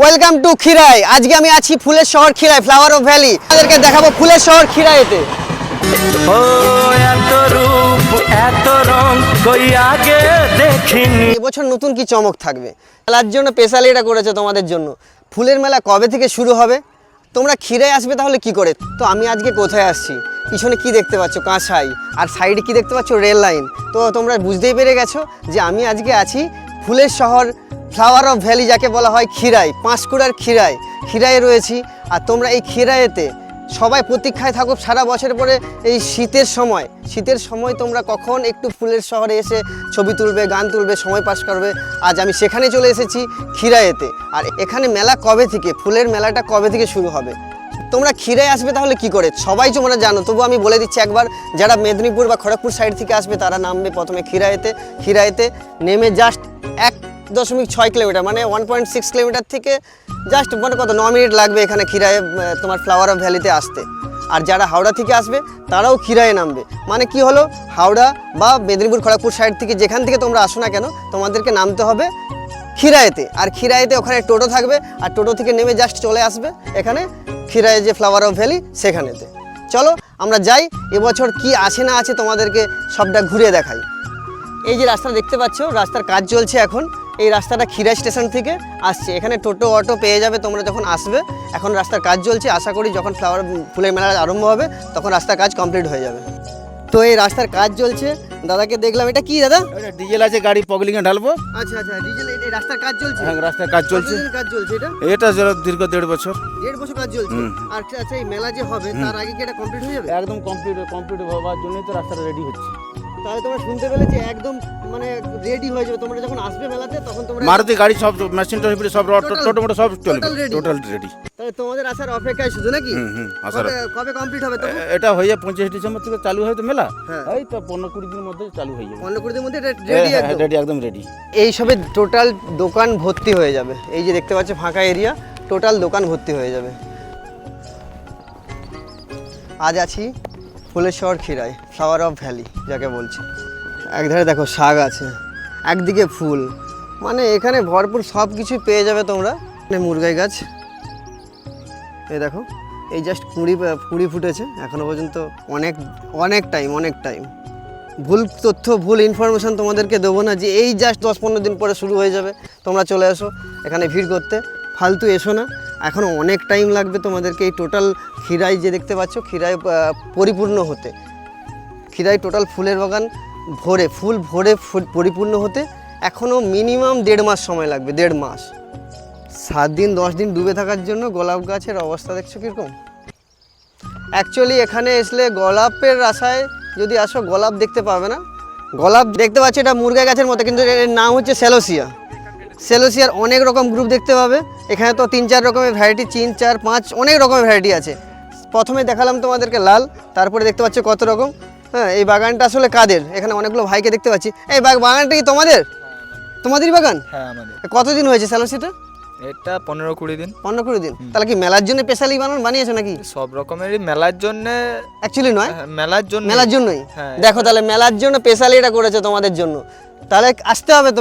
Welcome to Khirai. আজকে আমি আছি ফুলের শহর খিরাই, ফ্লাওয়ার অফ ভ্যালি। আপনাদেরকে দেখাবো ফুলের শহর খিরাইতে। ও এত রূপ এত রং কই আগে দেখিনি। এবছর নতুন কি চমক থাকবে মেলার জন্য স্পেশালি এটা করেছে তোমাদের জন্য। ফুলের মেলা কবে থেকে শুরু হবে, তোমরা খিরাই আসবে তাহলে কি করে? তো আমি আজকে কোথায় আসছি, পিছনে কি দেখতে পাচ্ছ কাঁসাই, আর সাইডে কি দেখতে পাচ্ছ রেল লাইন। তো তোমরা বুঝতেই পেরে গেছো যে আমি আজকে আছি ফুলের শহর, ফ্লাওয়ার অফ ভ্যালি যাকে বলা হয় খিরাই, পাঁশকুড়ার খিরাইয়ে রয়েছি। আর তোমরা এই খিরাইতে সবাই প্রতীক্ষায় থাকো সারা বছর পরে এই শীতের সময় তোমরা কখন একটু ফুলের শহরে এসে ছবি তুলবে, গান তুলবে, সময় পাস করবে। আজ আমি সেখানে চলে এসেছি খিরাইতে। আর এখানে মেলা কবে থেকে, ফুলের মেলাটা কবে থেকে শুরু হবে? তোমরা খিরাই আসবে তাহলে কি করে, সবাই তোমরা জানো, তবু আমি বলে দিচ্ছি একবার। যারা মেদিনীপুর বা খড়গপুর সাইড থেকে আসবে তারা নামবে প্রথমে খিরাইতে নেমে জাস্ট 1.6 কিলোমিটার মানে 1.6 কিলোমিটার থেকে জাস্ট মানে কত 9 মিনিট লাগবে এখানে খিরাইয়ে তোমার ফ্লাওয়ার অফ ভ্যালিতে আসতে। আর যারা হাওড়া থেকে আসবে তারাও খিরাইয়ে নামবে। মানে কি হলো, হাওড়া বা মেদিনীপুর খড়গপুর সাইড থেকে যেখান থেকে তোমরা আসো না কেন, তোমাদেরকে নামতে হবে খিরাইতে। আর খিরাইতে ওখানে টোটো থাকবে, আর টোটো থেকে নেমে জাস্ট চলে আসবে এখানে খিরাইয়ে যে ফ্লাওয়ার অফ ভ্যালি সেখানেতে। চলো আমরা যাই, এবছর কি আছে না আছে তোমাদেরকে সবটা ঘুরিয়ে দেখাই। এই যে রাস্তা দেখতে পাচ্ছ, রাস্তার কাজ চলছে এখন। এই রাস্তাটা খিরাই স্টেশন থেকে আসছে, এখানে টোটো অটো পেয়ে যাবে তোমরা যখন আসবে। এখন রাস্তার কাজ চলছে, আশা করি যখন ফুলের মেলা আরম্ভ হবে তখন রাস্তার কাজ কমপ্লিট হয়ে যাবে। তো এই রাস্তার কাজ চলছে, দাদাকে দেখলাম। এটা কি দাদা? এটা ডিজেল আছে, গাড়ি পগলিংয়ে ঢালবো। আচ্ছা আচ্ছা, ডিজেল। এই রাস্তার কাজ চলছে? হ্যাঁ, রাস্তার কাজ চলছে। কতদিন কাজ চলছে এটা? এটা দীর্ঘ 1.5 বছর। 1.5 বছর কাজ চলছে। আর আচ্ছা, এই মেলা যে হবে তার আগে কি এটা কমপ্লিট হয়ে যাবে? একদম কমপ্লিট হওয়ার জন্যই তো রাস্তাটা রেডি হচ্ছে। তাহলে তোমরা শুনতে পেলে যে একদম মানে রেডি হয়ে যাবে তোমরা যখন আসবে মেলাতে, তখন তোমরা মারুতি গাড়ি সব মেশিন সব টোটো মোটো সব চলবে, টোটাল রেডি। তাহলে তোমাদের আসার অপেক্ষায় শুধু নাকি? আসার কবে কমপ্লিট হবে তখন? এটা হয়ে 25 ডিসেম্বর থেকে চালু হয় তো মেলা। হ্যাঁ। এই তো 15-20 দিনের মধ্যে চালু হয়ে যাবে। 15-20 দিনের মধ্যে রেডি একদম? রেডি, একদম রেডি। এই সবে টোটাল দোকান ভর্তি হয়ে যাবে। এই যে দেখতে পাচ্ছ ফাঁকা এরিয়া, টোটাল দোকান ভর্তি হয়ে যাবে। আজ আছি ফুলের শহর খিরাই, ফ্লাওয়ার অফ ভ্যালি যাকে বলছি। একধারে দেখো শাক আছে, একদিকে ফুল, মানে এখানে ভরপুর সব কিছু পেয়ে যাবে তোমরা। এখানে মুরগাই গাছ, এই দেখো, এই জাস্ট কুঁড়ি ফুটেছে এখনো পর্যন্ত। অনেক টাইম ভুল তথ্য, ভুল ইনফরমেশন তোমাদেরকে দেবো না যে এই জাস্ট 10-15 দিন পরে শুরু হয়ে যাবে। তোমরা চলে এসো এখানে ভিড় করতে, ফালতু এসো না, এখনও অনেক টাইম লাগবে তোমাদেরকে এই টোটাল খিরাই যে দেখতে পাচ্ছ খিরাই পরিপূর্ণ হতে। খিরাই টোটাল ফুলের বাগান ফুল ভরে পরিপূর্ণ হতে এখনও মিনিমাম 1.5 মাস সময় লাগবে। 1.5 মাস, 7 দিন 10 দিন ডুবে থাকার জন্য। গোলাপ গাছের অবস্থা দেখছো কীরকম। অ্যাকচুয়ালি এখানে আসলে গোলাপের আশায় যদি আসো গোলাপ দেখতে পাবে না। গোলাপ দেখতে পাচ্ছি এটা মুরগা গাছের মতো, কিন্তু এর নাম হচ্ছে সেলোসিয়ার অনেক রকম গ্রুপ দেখতে পাবে এখানে। তো 3-4 রকমের ভ্যারাইটি, 3-4-5 অনেক রকমের ভ্যারাইটি আছে। প্রথমে দেখালাম তোমাদেরকে লাল, তারপরে দেখতে পাচ্ছ কত রকম। হ্যাঁ, এই বাগানটা আসলে কাদের? এখানে অনেকগুলো ভাইকে দেখতে পাচ্ছি। এই বাগানটা কি তোমাদেরই বাগান? হ্যাঁ, আমাদের। কতদিন হয়েছে সেলোসিটা? এটা 15-20 দিন। 15-20 দিন। তাহলে কি মেলার জন্য স্পেশালি বানিয়েছো নাকি? সব রকমের মেলার জন্য অ্যাকচুয়ালি নয়, মেলার জন্যই। হ্যাঁ। দেখো তাহলে মেলার জন্য স্পেশালি এটা করেছে তোমাদের জন্য। তাহলে আসতে হবে তো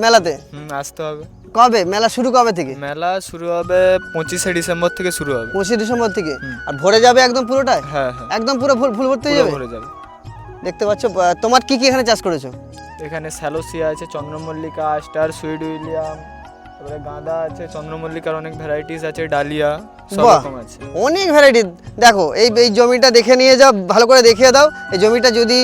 মেলাতে। আসতে হবে। কবে মেলা শুরু, কবে থেকে? মেলা শুরু হবে 25 ডিসেম্বর থেকে শুরু হবে। 25 ডিসেম্বর থেকে। আর ভরে যাবে একদম পুরোটাই? হ্যাঁ। একদম পুরো ফুল ভর্তি হয়ে যাবে। ভরে যাবে। দেখতে পাচ্ছ। তোমার কি এখানে চাষ করেছো? এখানে স্যালোসিয়া আছে, চন্দ্রমল্লিকা, স্টার, সুইট উইলিয়াম, তারপরে গাঁদা আছে, চন্দ্রমল্লিকার অনেক ভ্যারাইটিস আছে, ডালিয়া, সব রকম আছে। অনেক ভ্যারাইটি। দেখো এই জমিটা দেখে নিয়ে যাও, ভালো করে দেখিয়ে দাও। এই জমিটা যদি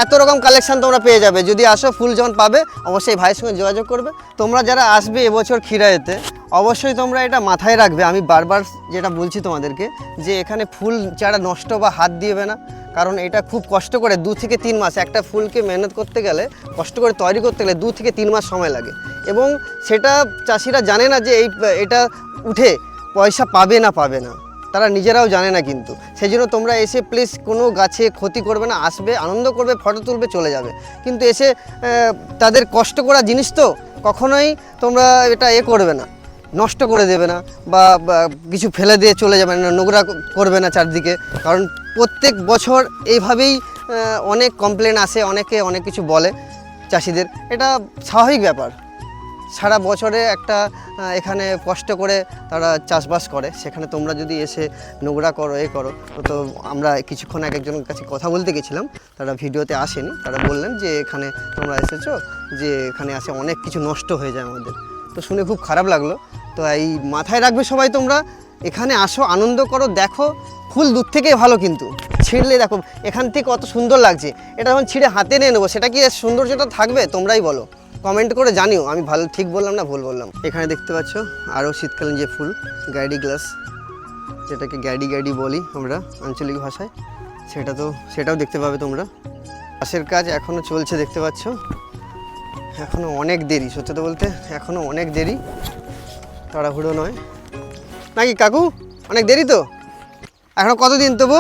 এত রকম কালেকশন তোমরা পেয়ে যাবে যদি আসো। ফুল যখন পাবে অবশ্যই ভাইয়ের সঙ্গে যোগাযোগ করবে। তোমরা যারা আসবে এবছর খিরাইতে অবশ্যই তোমরা এটা মাথায় রাখবে। আমি বারবার যেটা বলছি তোমাদেরকে যে এখানে ফুল চারা নষ্ট বা হাত দিবে না, কারণ এটা খুব কষ্ট করে 2 থেকে 3 মাস একটা ফুলকে মেহনত করতে গেলে, কষ্ট করে তৈরি করতে গেলে 2 থেকে 3 মাস সময় লাগে। এবং সেটা চাষিরা জানে না যে এটা উঠে পয়সা পাবে না, তারা নিজেরাও জানে না। কিন্তু সেই জন্য তোমরা এসে প্লিজ কোনো গাছে ক্ষতি করবে না, আসবে, আনন্দ করবে, ফটো তুলবে, চলে যাবে। কিন্তু এসে তাদের কষ্ট করা জিনিস তো কখনোই তোমরা এটা করবে না, নষ্ট করে দেবে না বা কিছু ফেলে দিয়ে চলে যাবে না, নোংরা করবে না চারদিকে। কারণ প্রত্যেক বছর এইভাবেই অনেক কমপ্লেন আসে, অনেকে অনেক কিছু বলে চাষিদের। এটা স্বাভাবিক ব্যাপার। সারা বছরে একটা এখানে কষ্ট করে তারা চাষবাস করে, সেখানে তোমরা যদি এসে নোংরা করো করো। তো আমরা কিছুক্ষণ একজনের কাছে কথা বলতে গেছিলাম, তারা ভিডিওতে আসেনি, তারা বললেন যে এখানে তোমরা এসেছো, যে এখানে আসে অনেক কিছু নষ্ট হয়ে যায় আমাদের। তো শুনে খুব খারাপ লাগলো। তো এই মাথায় রাখবে সবাই, তোমরা এখানে আসো, আনন্দ করো, দেখো ফুল দূর থেকেই ভালো, কিন্তু ছিঁড়লে দেখো এখান থেকে কত সুন্দর লাগছে। এটা যখন ছিঁড়ে হাতে নিয়ে নেবো, সেটা কি এর সৌন্দর্যটা থাকবে? তোমরাই বলো, কমেন্ট করে জানিও আমি ভালো ঠিক বললাম না ভুল বললাম। এখানে দেখতে পাচ্ছ আরও শীতকালীন যে ফুল গ্যাডি গ্লাস, যেটাকে গ্যাডি বলি আমরা আঞ্চলিক ভাষায়, সেটাও দেখতে পাবে তোমরা। চাষের কাজ এখনও চলছে, দেখতে পাচ্ছ, এখনও অনেক দেরি, সত্যি বলতে এখনও অনেক দেরি, তাড়াহুড়ো নয় নাকি কাকু? অনেক দেরি তো, এখনও কতদিন তবু?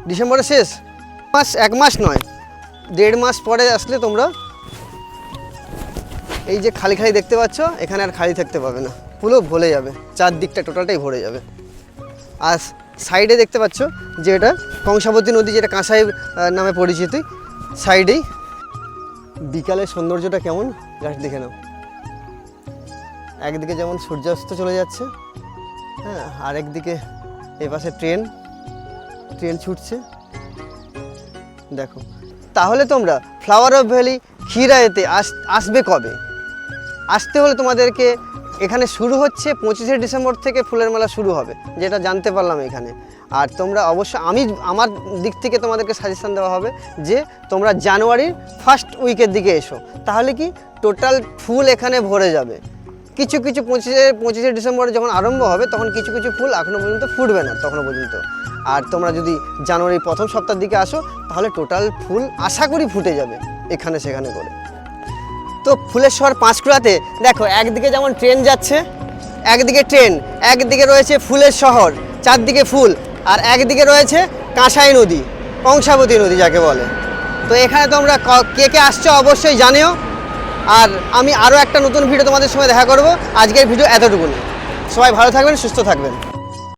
ডিসেম্বরের শেষ মাস, 1 মাস নয়, 1.5 মাস পরে আসলে তোমরা এই যে খালি খালি দেখতে পাচ্ছ, এখানে আর খালি থাকতে পাবে না, পুরো ভরে যাবে, চারদিকটা টোটালটাই ভরে যাবে। আর সাইডে দেখতে পাচ্ছ যে এটা কংসাবতী নদী, যেটা কাঁসাই নামে পরিচিত, সাইডেই বিকালের সৌন্দর্যটা কেমন জাস্ট দেখে নাও। একদিকে যেমন সূর্যাস্ত চলে যাচ্ছে, হ্যাঁ, আর একদিকে এপাশে ট্রেন ছুটছে, দেখো। তাহলে তোমরা ফ্লাওয়ার অফ ভ্যালি খিরাইতে আসবে কবে? আসতে হলে তোমাদেরকে এখানে শুরু হচ্ছে 25শে ডিসেম্বর থেকে ফুলের মেলা শুরু হবে, যেটা জানতে পারলাম এখানে। আর তোমরা অবশ্যই, আমার দিক থেকে তোমাদেরকে সাজেশান দেওয়া হবে যে তোমরা জানুয়ারির ফার্স্ট উইকের দিকে এসো, তাহলে কি টোটাল ফুল এখানে ভরে যাবে। কিছু 25শে ডিসেম্বরে যখন আরম্ভ হবে, তখন কিছু ফুল এখনও পর্যন্ত ফুটবে না তখনও পর্যন্ত। আর তোমরা যদি জানুয়ারির প্রথম সপ্তাহের দিকে আসো, তাহলে টোটাল ফুল আশা করি ফুটে যাবে এখানে সেখানে করে। তো ফুলের শহর পাঁশকুড়াতে দেখো, একদিকে যেমন ট্রেন যাচ্ছে, একদিকে রয়েছে ফুলের শহর, চারদিকে ফুল, আর একদিকে রয়েছে কাঁসাই নদী, কংসাবতী নদী যাকে বলে। তো এখানে তোমরা কে আসছো অবশ্যই জানিও। আর আমি আরও একটা নতুন ভিডিও তোমাদের সঙ্গে দেখা করব। আজকের ভিডিও এতটুকুনি। সবাই ভালো থাকবেন, সুস্থ থাকবেন।